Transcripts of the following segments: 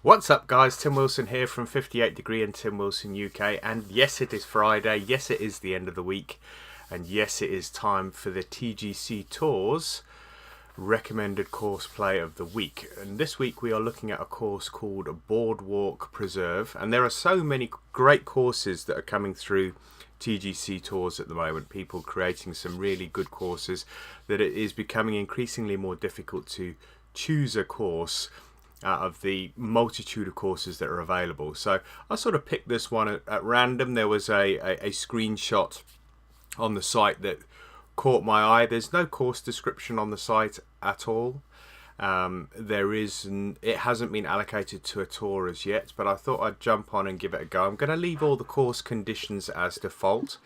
What's up guys, Tim Wilson here from 58 Degree and Tim Wilson UK, and yes, it is Friday, yes it is the end of the week, and yes it is time for the TGC Tours Recommended Course Play of the Week. And this week we are looking at a course called Boardwalk Preserve, and there are so many great courses that are coming through TGC Tours at the moment, people creating some really good courses, that it is becoming increasingly more difficult to choose a course out of the multitude of courses that are available. So I sort of picked this one at random. There was a screenshot on the site that caught my eye. There's no course description on the site at all. It hasn't been allocated to a tour as yet, but I thought I'd jump on and give it a go. I'm going to leave all the course conditions as default.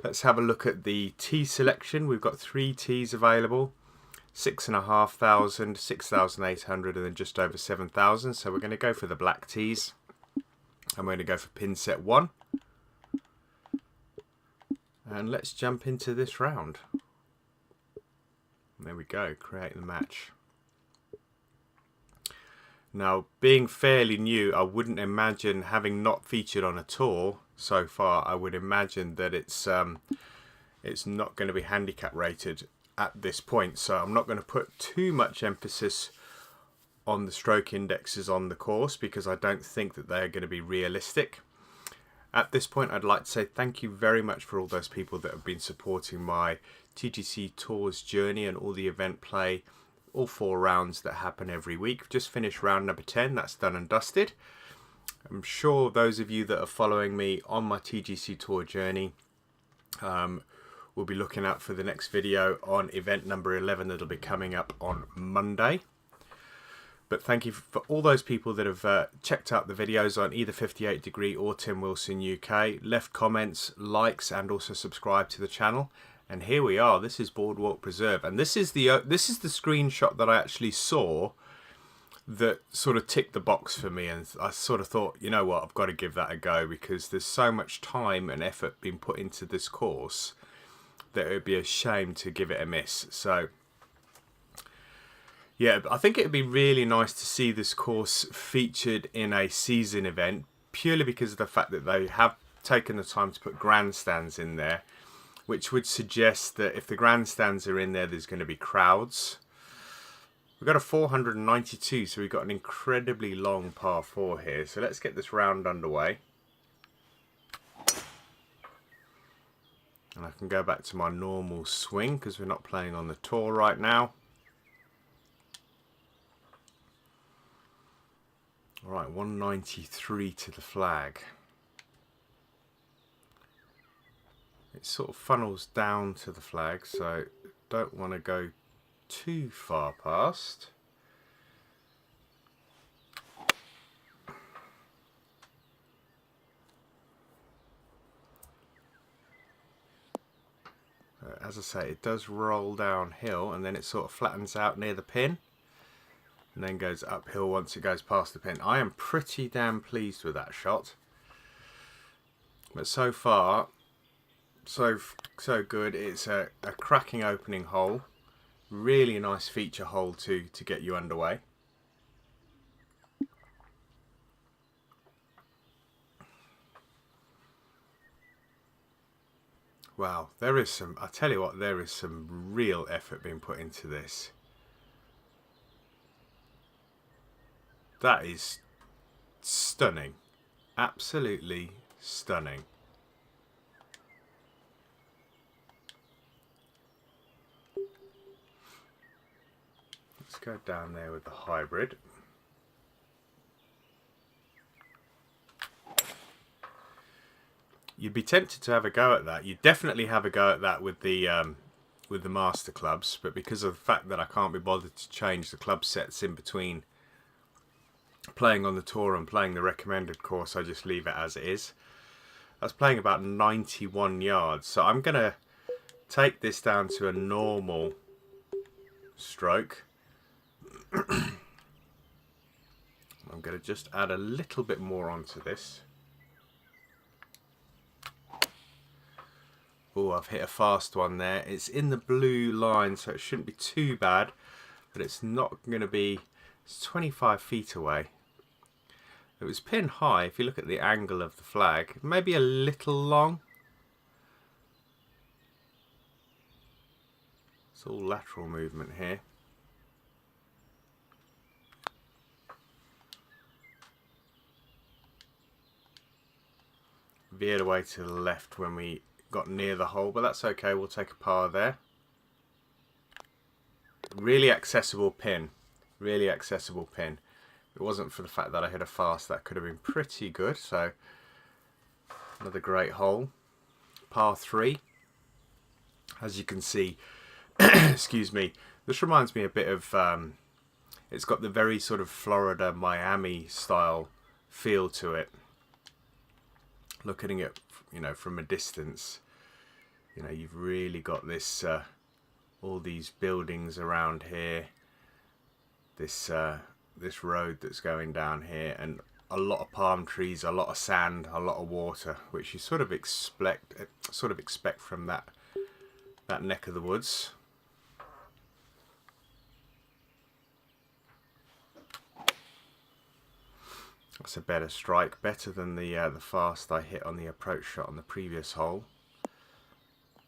Let's have a look at the tee selection. We've got 3 tees available. 6,500, 6,800, and then just over 7,000. So we're going to go for the black tees. I'm going to go for pin set 1. And let's jump into this round. There we go, create the match. Now, being fairly new, I wouldn't imagine, having not featured on a tour so far, I would imagine that it's not going to be handicap rated at this point, so I'm not going to put too much emphasis on the stroke indexes on the course because I don't think that they're going to be realistic. At this point, I'd like to say thank you very much for all those people that have been supporting my TGC Tours journey and all the event play, all 4 rounds that happen every week. Just finished round number 10, that's done and dusted. I'm sure those of you that are following me on my TGC Tour journey we'll be looking out for the next video on event number 11 that'll be coming up on Monday. But thank you for all those people that have checked out the videos on either 58 Degree or Tim Wilson UK, left comments, likes, and also subscribe to the channel. And here we are. This is Boardwalk Preserve, and this is the screenshot that I actually saw that sort of ticked the box for me, and I sort of thought, you know what, I've got to give that a go because there's so much time and effort being put into this course that it would be a shame to give it a miss. So yeah, I think it would be really nice to see this course featured in a season event, purely because of the fact that they have taken the time to put grandstands in there, which would suggest that if the grandstands are in there, there's going to be crowds. We've got a 492, so we've got an incredibly long par 4 here. So let's get this round underway. And I can go back to my normal swing because we're not playing on the tour right now. Alright, 193 to the flag. It sort of funnels down to the flag, so don't want to go too far past. As I say, it does roll downhill and then it sort of flattens out near the pin and then goes uphill once it goes past the pin. I am pretty damn pleased with that shot. But so far, so good. It's a cracking opening hole. Really nice feature hole to get you underway. Wow, there is some, I tell you what, there is some real effort being put into this. That is stunning. Absolutely stunning. Let's go down there with the hybrid. You'd be tempted to have a go at that. You'd definitely have a go at that with the master clubs, but because of the fact that I can't be bothered to change the club sets in between playing on the tour and playing the recommended course, I just leave it as it is. I was playing about 91 yards, so I'm going to take this down to a normal stroke. I'm going to just add a little bit more onto this. Oh, I've hit a fast one there. It's in the blue line, so it shouldn't be too bad, but it's not going to be, it's 25 feet away. It was pin high. If you look at the angle of the flag, maybe a little long. It's all lateral movement here. Veered away to the left when we got near the hole, but that's okay. We'll take a par there. Really accessible pin. Really accessible pin. If it wasn't for the fact that I hit a fast, that could have been pretty good. So another great hole. Par 3. As you can see, excuse me, this reminds me a bit of, it's got the very sort of Florida, Miami style feel to it. Looking at it, you know, from a distance, you know, you've really got this, all these buildings around here, this this road that's going down here, and a lot of palm trees, a lot of sand, a lot of water, which you sort of expect from that neck of the woods. That's a better strike, better than the fast I hit on the approach shot on the previous hole.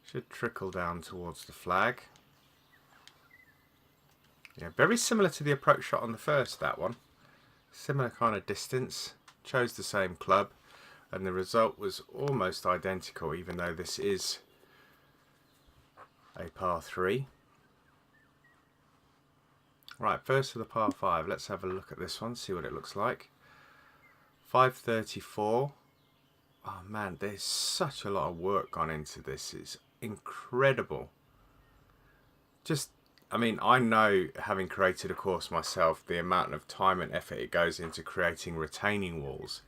Should trickle down towards the flag. Yeah, very similar to the approach shot on the first, that one. Similar kind of distance. Chose the same club, and the result was almost identical, even though this is a par 3. Right, first to the par 5. Let's have a look at this one, see what it looks like. 534. Oh man, there's such a lot of work gone into this. It's incredible. Just, I mean, I know, having created a course myself, the amount of time and effort it goes into creating retaining walls,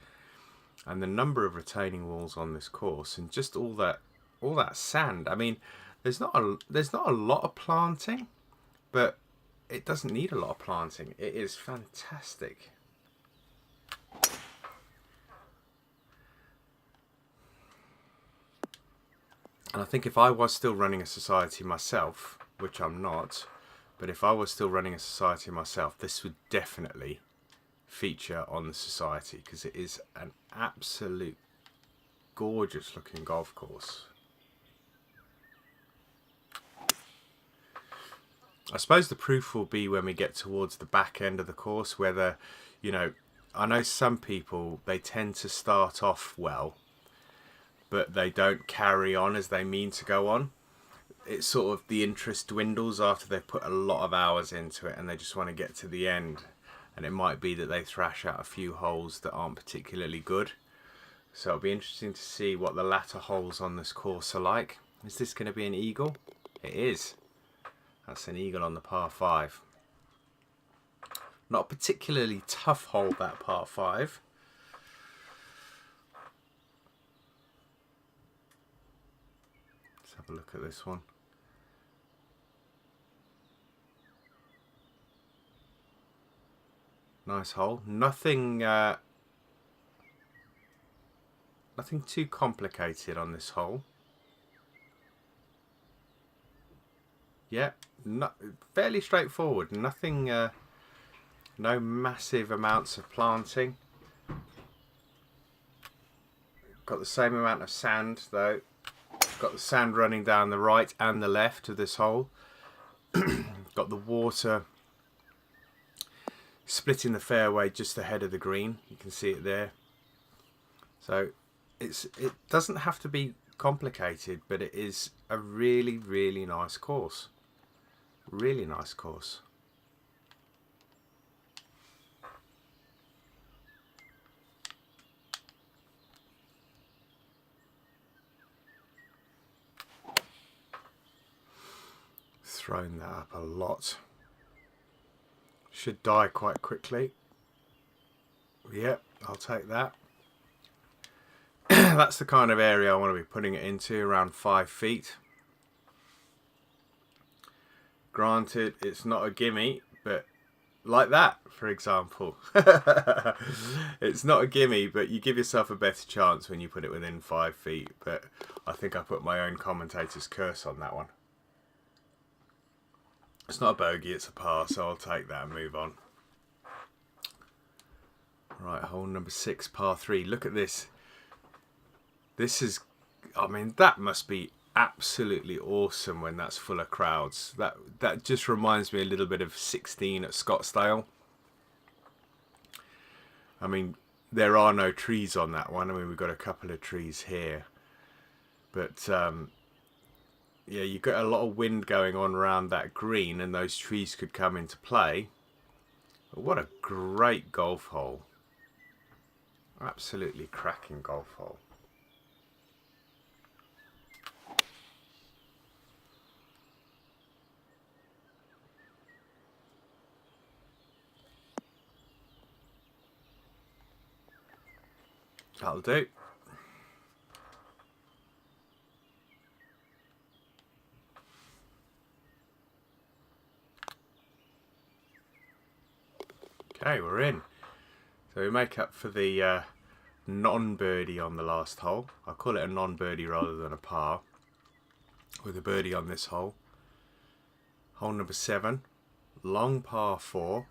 and the number of retaining walls on this course, and just all that sand. I mean, there's not a lot of planting, but it doesn't need a lot of planting. It is fantastic. And I think if I was still running a society myself, which I'm not, but if I was still running a society myself, this would definitely feature on the society, because it is an absolute gorgeous looking golf course. I suppose the proof will be when we get towards the back end of the course, whether, you know, I know some people, they tend to start off well, but they don't carry on as they mean to go on. It's sort of, the interest dwindles after they've put a lot of hours into it and they just want to get to the end. And it might be that they thrash out a few holes that aren't particularly good. So it'll be interesting to see what the latter holes on this course are like. Is this going to be an eagle? It is. That's an eagle on the par 5. Not a particularly tough hole, that par 5. Let's have a look at this one. Nice hole. Nothing too complicated on this hole. Yeah, fairly straightforward. Nothing, no massive amounts of planting. Got the same amount of sand though. Got the sand running down the right and the left of this hole. Got the water splitting the fairway just ahead of the green. You can see it there. So it doesn't have to be complicated, but it is a really, really nice course. Really nice course. Thrown that up a lot. Should die quite quickly. Yep, I'll take that. That's the kind of area I want to be putting it into, around 5 feet. Granted, it's not a gimme, but like that, for example. It's not a gimme, but you give yourself a better chance when you put it within 5 feet. But I think I put my own commentator's curse on that one. It's not a bogey, it's a par, so I'll take that and move on. Right, hole number 6, par 3. Look at this. This is, I mean, that must be absolutely awesome when that's full of crowds. That just reminds me a little bit of 16 at Scottsdale. I mean, there are no trees on that one. I mean, we've got a couple of trees here. But, yeah, you've got a lot of wind going on around that green, and those trees could come into play. But what a great golf hole. Absolutely cracking golf hole. That'll do. Okay, we're in. So we make up for the non-birdie on the last hole. I'll call it a non-birdie rather than a par, with a birdie on this hole. Hole number 7, long par 4.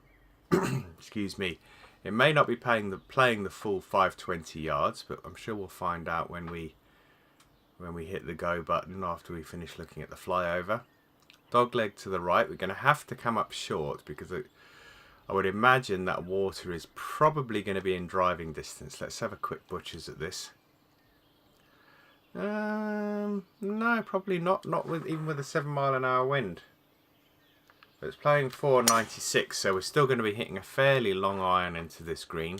Excuse me. It may not be playing the full 520 yards, but I'm sure we'll find out when we hit the go button after we finish looking at the flyover. Dogleg to the right. We're going to have to come up short because I would imagine that water is probably going to be in driving distance. Let's have a quick butchers at this. No, probably not. Not with even with a 7-mile-an-hour wind. But it's playing 496, so we're still going to be hitting a fairly long iron into this green.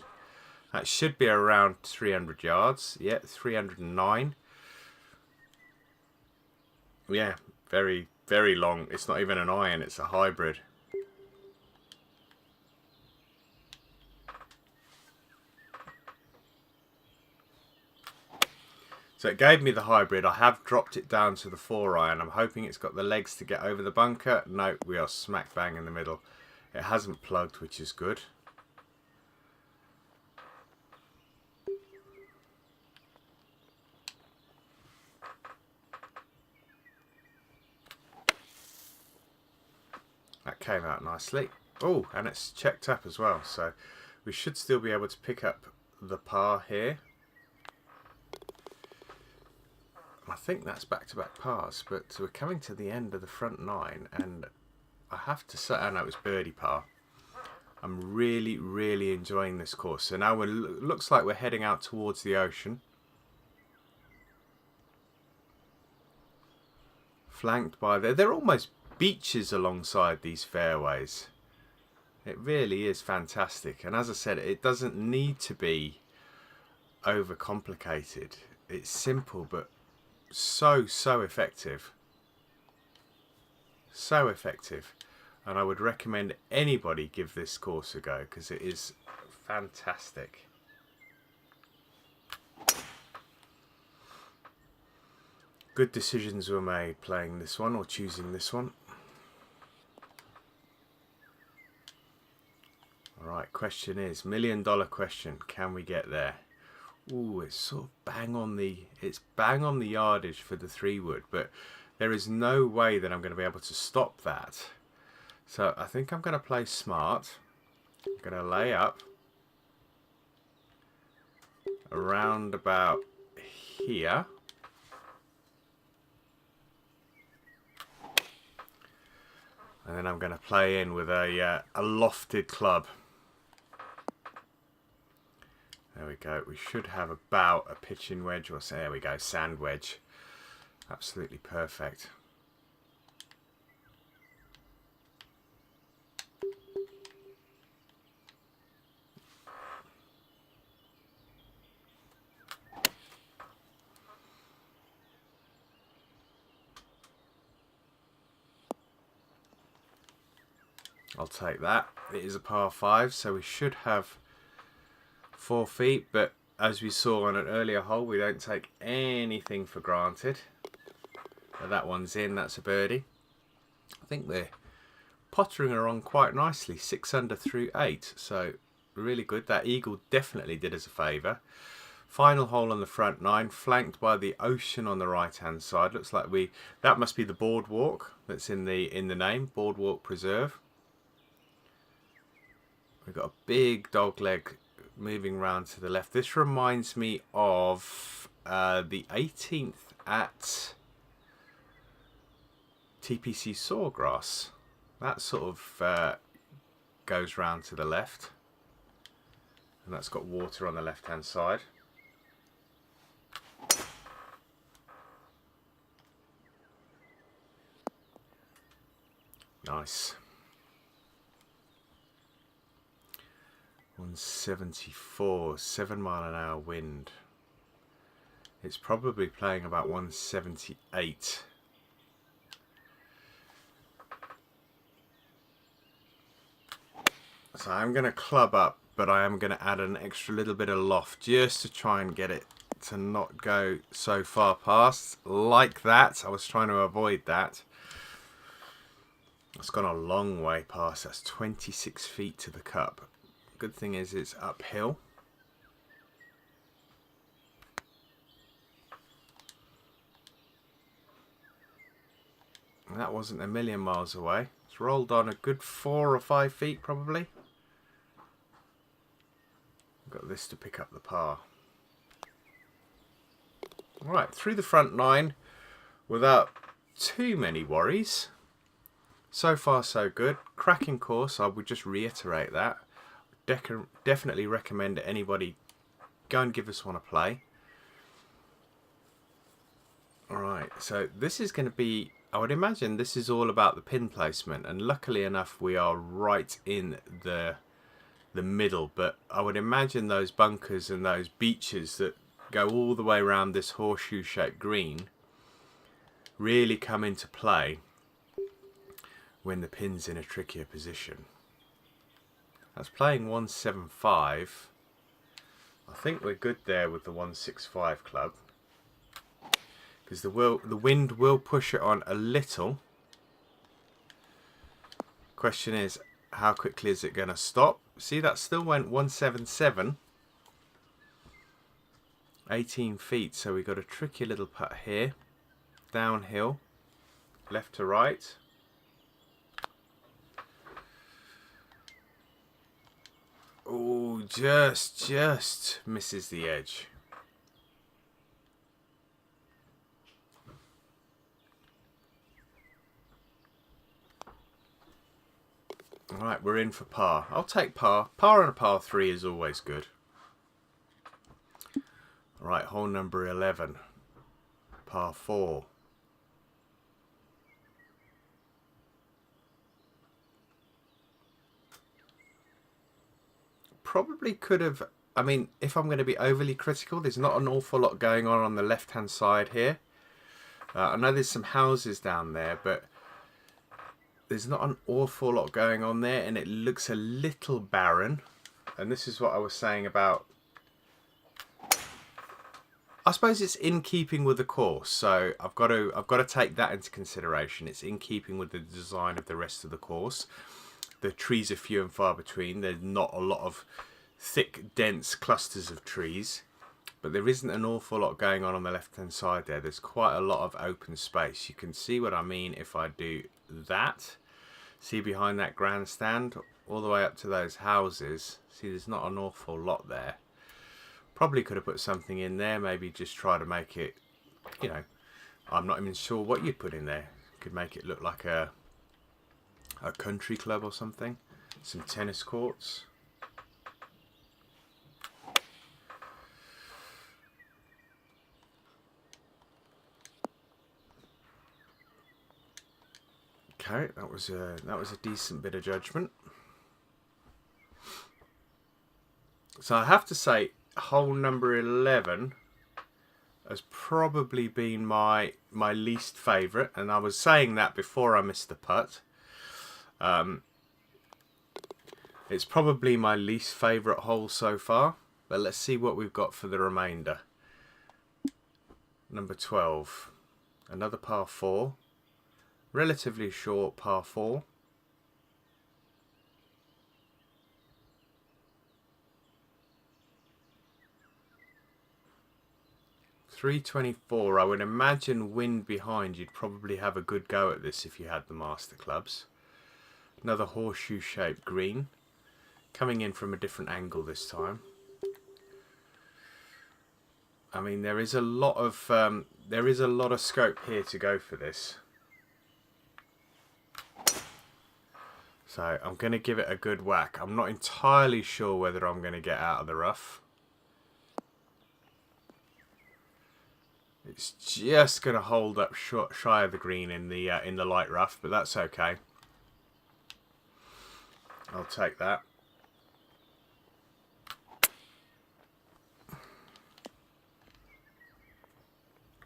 That should be around 300 yards. Yeah, 309. Yeah, very, very long. It's not even an iron, it's a hybrid. So it gave me the hybrid. I have dropped it down to the 4-iron. I'm hoping it's got the legs to get over the bunker. No, we are smack bang in the middle. It hasn't plugged, which is good. That came out nicely. Oh, and it's checked up as well. So we should still be able to pick up the par here. I think that's back-to-back pars, but we're coming to the end of the front 9, and I have to say, I know it's birdie par. I'm really, really enjoying this course. So now looks like we're heading out towards the ocean. Flanked by they're almost beaches alongside these fairways. It really is fantastic. And as I said, it doesn't need to be overcomplicated. It's simple, but so effective. So effective. And I would recommend anybody give this course a go because it is fantastic. Good decisions were made playing this one or choosing this one. Alright, question is, $1 million question, can we get there? Ooh, it's sort of bang on the yardage for the 3-wood, but there is no way that I'm going to be able to stop that. So I think I'm going to play smart. I'm going to lay up around about here. And then I'm going to play in with a lofted club. There we go. We should have about a pitching wedge, or there we go, sand wedge. Absolutely perfect. I'll take that. It is a par 5, so we should have 4 feet, but as we saw on an earlier hole, we don't take anything for granted. So that one's in, that's a birdie. I think they're pottering along quite nicely, 6 under through 8, so really good. That eagle definitely did us a favour. Final hole on the front 9, flanked by the ocean on the right hand side. Looks like that must be the boardwalk that's in the name, Boardwalk Preserve. We've got a big dogleg moving round to the left. This reminds me of the 18th at TPC Sawgrass. That sort of goes round to the left, and that's got water on the left hand side. Nice. 174, 7 mile an hour wind. It's probably playing about 178. So I'm going to club up, but I am going to add an extra little bit of loft just to try and get it to not go so far past like that. I was trying to avoid that. It's gone a long way past. That's 26 feet to the cup. Good thing is it's uphill. And that wasn't a million miles away. It's rolled on a good 4 or 5 feet probably. Got this to pick up the par. Right, through the front 9 without too many worries. So far so good. Cracking course, I would just reiterate that. Definitely recommend anybody go and give this one a play. Alright, so this is going to be, I would imagine this is all about the pin placement, and luckily enough we are right in the middle, but I would imagine those bunkers and those beaches that go all the way around this horseshoe shaped green really come into play when the pin's in a trickier position. That's playing 175. I think we're good there with the 165 club, because the wind will push it on a little. Question is, how quickly is it going to stop? See, that still went 177. 18 feet, so we got a tricky little putt here. Downhill, left to right. Oh, just misses the edge. Alright, we're in for par. I'll take par. Par on a par 3 is always good. Alright, hole number 11. Par 4. Probably could have, I mean, if I'm going to be overly critical, there's not an awful lot going on the left hand side here. I know there's some houses down there, but there's not an awful lot going on there, and it looks a little barren. And this is what I was saying about, I suppose it's in keeping with the course, so I've got to take that into consideration. It's in keeping with the design of the rest of the course. The trees are few and far between. There's not a lot of thick, dense clusters of trees, but there isn't an awful lot going on the left hand side there. There's quite a lot of open space. You can see what I mean if I do that. See behind that grandstand all the way up to those houses. See, there's not an awful lot there. Probably could have put something in there, maybe just try to make it, you know, I'm not even sure what you'd put in there. Could make it look like a country club or something. Some tennis courts. Okay, that was a decent bit of judgment. So I have to say, hole number 11 has probably been my least favourite, and I was saying that before I missed the putt. It's probably my least favourite hole so far, but let's see what we've got for the remainder. Number 12, another par 4, relatively short par 4. .324, I would imagine wind behind, you'd probably have a good go at this if you had the master clubs. Another horseshoe shaped green, coming in from a different angle this time. I mean, there is a lot of scope here to go for this. So I'm going to give it a good whack. I'm not entirely sure whether I'm going to get out of the rough. It's just going to hold up shy of the green in the light rough, but that's okay. I'll take that.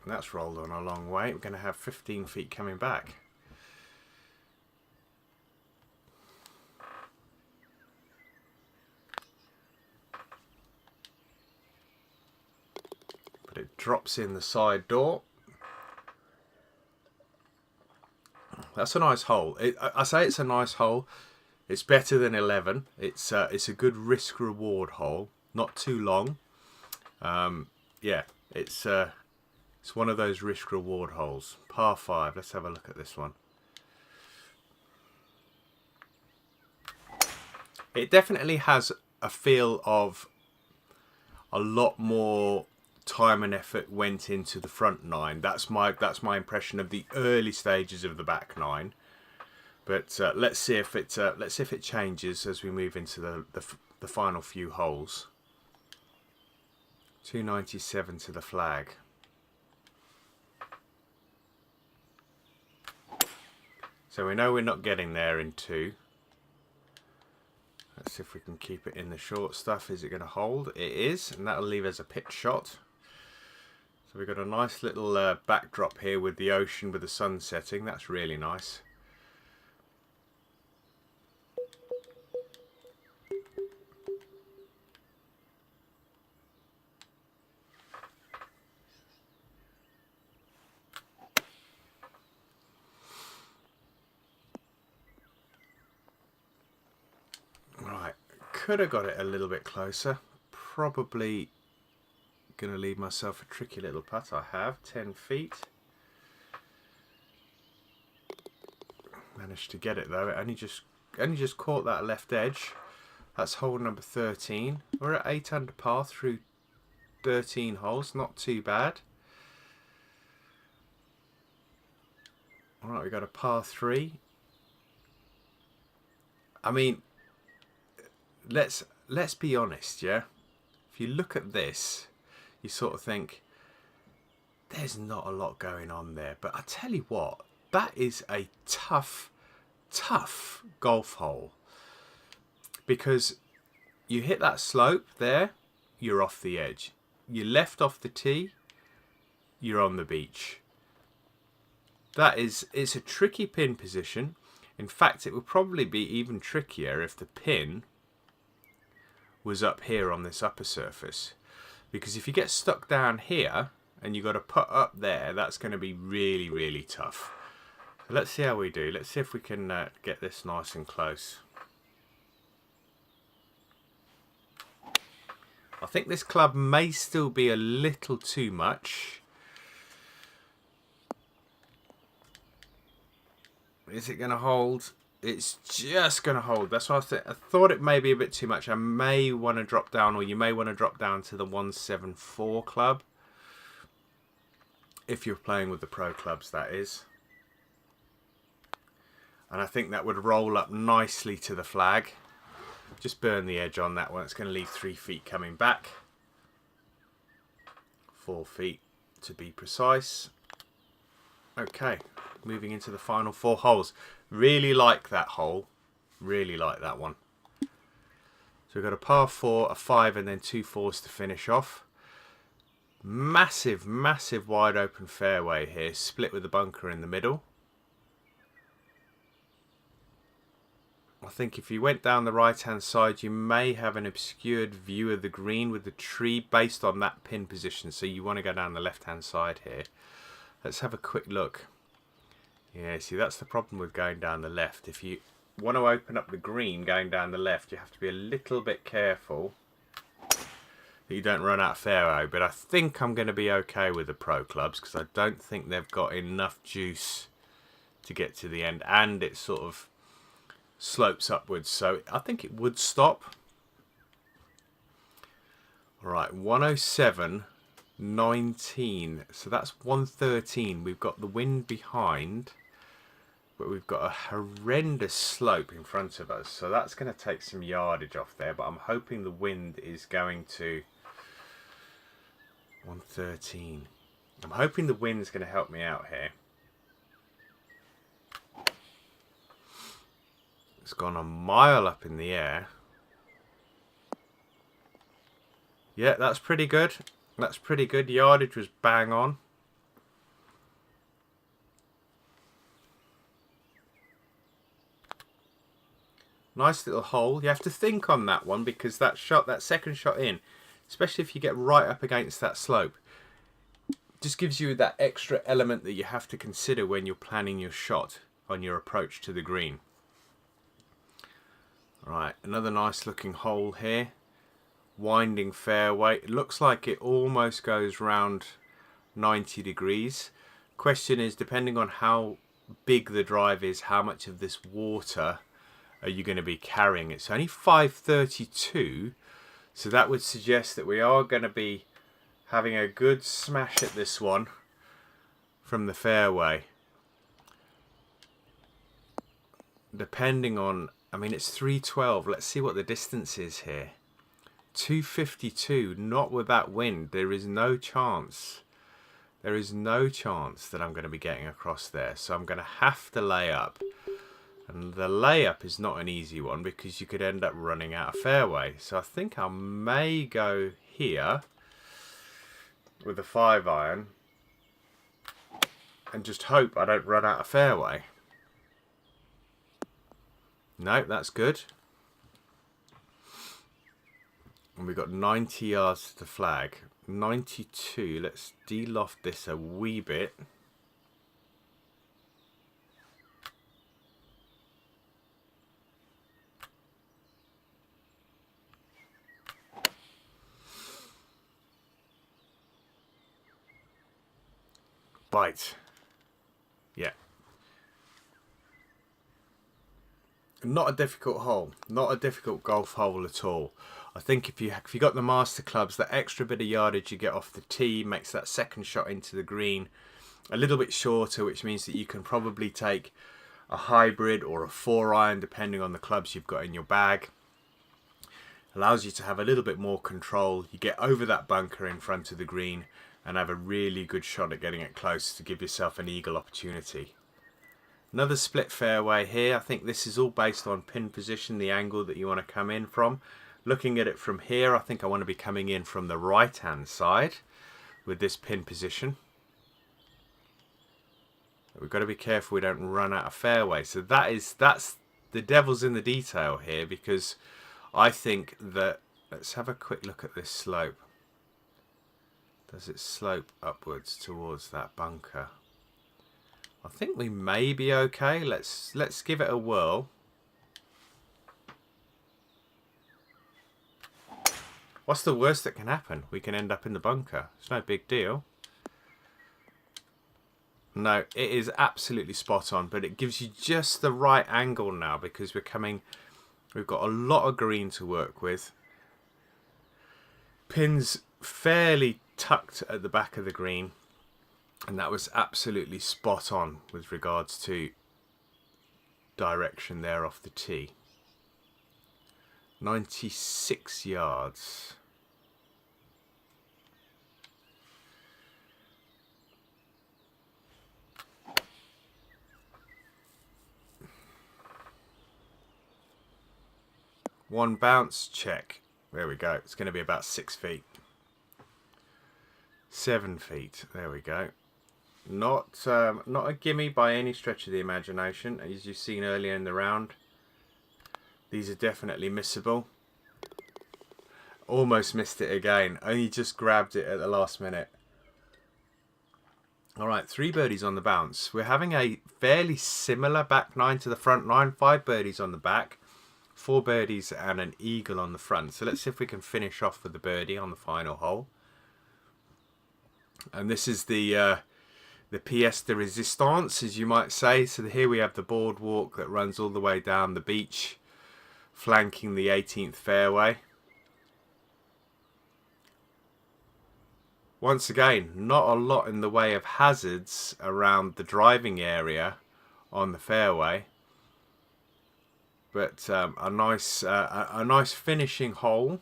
And that's rolled on a long way. We're going to have 15 feet coming back. But it drops in the side door. That's a nice hole. I say it's a nice hole. It's better than 11. It's a good risk-reward hole. Not too long. Yeah, it's one of those risk-reward holes. Par 5. Let's have a look at this one. It definitely has a feel of a lot more time and effort went into the front 9. That's my impression of the early stages of the back 9. But let's see if it changes as we move into the final few holes. 297 to the flag. So we know we're not getting there in 2. Let's see if we can keep it in the short stuff. Is it going to hold? It is, and that'll leave us a pitch shot. So we've got a nice little backdrop here with the ocean with the sun setting. That's really nice. Right, could have got it a little bit closer. Probably going to leave myself a tricky little putt. I have 10 feet. Managed to get it though. It only just caught that left edge. That's hole number 13. We're at 8 under par through 13 holes. Not too bad. Alright, we got a par 3. I mean, let's be honest, yeah? If you look at this, you sort of think, there's not a lot going on there. But I tell you what, that is a tough golf hole. Because you hit that slope there, you're off the edge. You left off the tee, you're on the beach. It's a tricky pin position. In fact, it would probably be even trickier if the pin was up here on this upper surface. Because if you get stuck down here and you've got to put up there, that's going to be really, really tough. So let's see how we do. Let's see if we can get this nice and close. I think this club may still be a little too much. Is it going to hold? It's just going to hold. That's what I thought it may be a bit too much. I may want to drop down, or you may want to drop down to the 174 club. If you're playing with the pro clubs, that is. And I think that would roll up nicely to the flag. Just burn the edge on that one. It's going to leave 3 feet coming back. 4 feet to be precise. Okay, moving into the final 4 holes. Really like that hole. Really like that one. So we've got a par 4, a 5, and then 2 4s to finish off. Massive, massive wide open fairway here, split with the bunker in the middle. I think if you went down the right hand side, you may have an obscured view of the green with the tree based on that pin position. So you want to go down the left hand side here. Let's have a quick look. Yeah, see, that's the problem with going down the left. If you want to open up the green going down the left, you have to be a little bit careful that you don't run out of fairway. But I think I'm going to be okay with the pro clubs because I don't think they've got enough juice to get to the end, and it sort of slopes upwards, so I think it would stop. All right, 107 19. So that's 113. We've got the wind behind, but we've got a horrendous slope in front of us. So that's going to take some yardage off there, but I'm hoping the wind is going to 113. I'm hoping the wind's going to help me out here. It's gone a mile up in the air. Yeah, that's pretty good. That's pretty good. Yardage was bang on. Nice little hole. You have to think on that one, because that shot, that second shot in, especially if you get right up against that slope, just gives you that extra element that you have to consider when you're planning your shot on your approach to the green. Right, another nice looking hole here. Winding fairway. It looks like it almost goes round 90 degrees. Question is, depending on how big the drive is, how much of this water are you going to be carrying? It's only 532, so that would suggest that we are going to be having a good smash at this one from the fairway. Depending on, I mean, it's 312. Let's see what the distance is here. 252, not with that wind. There is no chance. There is no chance that I'm going to be getting across there. So I'm going to have to lay up. And the layup is not an easy one, because you could end up running out of fairway. So I think I may go here with a 5-iron and just hope I don't run out of fairway. No, that's good. And we've got 90 yards to the flag. 92. Let's de-loft this a wee bit. Bite. Yeah. Not a difficult hole. Not a difficult golf hole at all. I think if you got the master clubs, that extra bit of yardage you get off the tee makes that second shot into the green a little bit shorter, which means that you can probably take a hybrid or a 4-iron depending on the clubs you've got in your bag. Allows you to have a little bit more control. You get over that bunker in front of the green and have a really good shot at getting it close to give yourself an eagle opportunity. Another split fairway here. I think this is all based on pin position, the angle that you want to come in from. Looking at it from here, I think I want to be coming in from the right hand side with this pin position. We've got to be careful we don't run out of fairway. So that's the devil's in the detail here, because I think that, let's have a quick look at this slope. Does it slope upwards towards that bunker? I think we may be okay. Let's give it a whirl. What's the worst that can happen? We can end up in the bunker. It's no big deal. No, it is absolutely spot on, but it gives you just the right angle now, because we've got a lot of green to work with. Pins fairly tucked at the back of the green, and that was absolutely spot on with regards to direction there off the tee. 96 yards. One bounce, check. There we go. It's going to be about 6 feet. 7 feet. There we go. Not a gimme by any stretch of the imagination, as you've seen earlier in the round. These are definitely missable. Almost missed it again. Only just grabbed it at the last minute. Alright, 3 birdies on the bounce. We're having a fairly similar back 9 to the front 9. 5 birdies on the back. 4 birdies and an eagle on the front. So let's see if we can finish off with the birdie on the final hole. And this is the pièce de résistance, as you might say. So here we have the boardwalk that runs all the way down the beach, flanking the 18th fairway. Once again, not a lot in the way of hazards around the driving area on the fairway, but a nice finishing hole.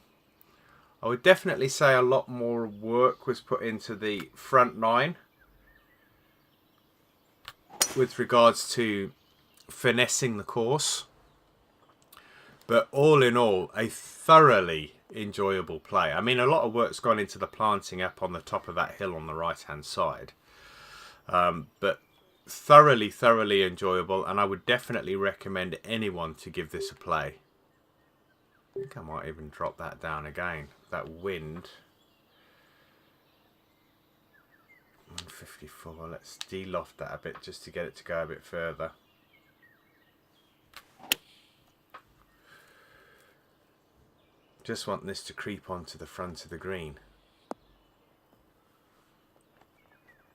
I would definitely say a lot more work was put into the front nine with regards to finessing the course, but all in all, a thoroughly enjoyable play. I mean, a lot of work's gone into the planting up on the top of that hill on the right hand side, but thoroughly enjoyable, and I would definitely recommend anyone to give this a play. I think I might even drop that down again. That wind. 154. Let's de-loft that a bit just to get it to go a bit further. Just want this to creep onto the front of the green.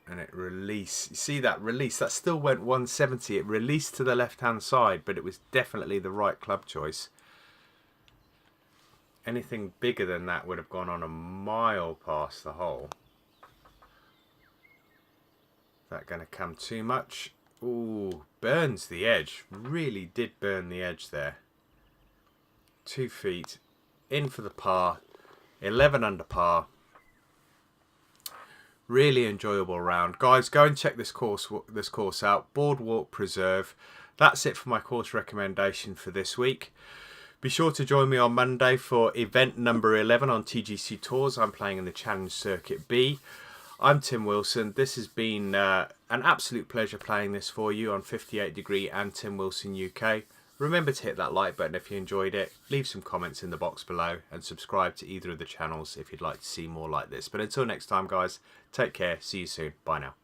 And it release. You see that release? That still went 170. It released to the left-hand side, but it was definitely the right club choice. Anything bigger than that would have gone on a mile past the hole. Is that going to come too much? Ooh, burns the edge. Really did burn the edge there. 2 feet. In for the par. 11 under par. Really enjoyable round. Guys, go and check this course out. Boardwalk Preserve. That's it for my course recommendation for this week. Be sure to join me on Monday for event number 11 on TGC Tours. I'm playing in the Challenge Circuit B. I'm Tim Wilson. This has been an absolute pleasure playing this for you on 58 Degree and Tim Wilson UK. Remember to hit that like button if you enjoyed it. Leave some comments in the box below and subscribe to either of the channels if you'd like to see more like this. But until next time, guys, take care. See you soon. Bye now.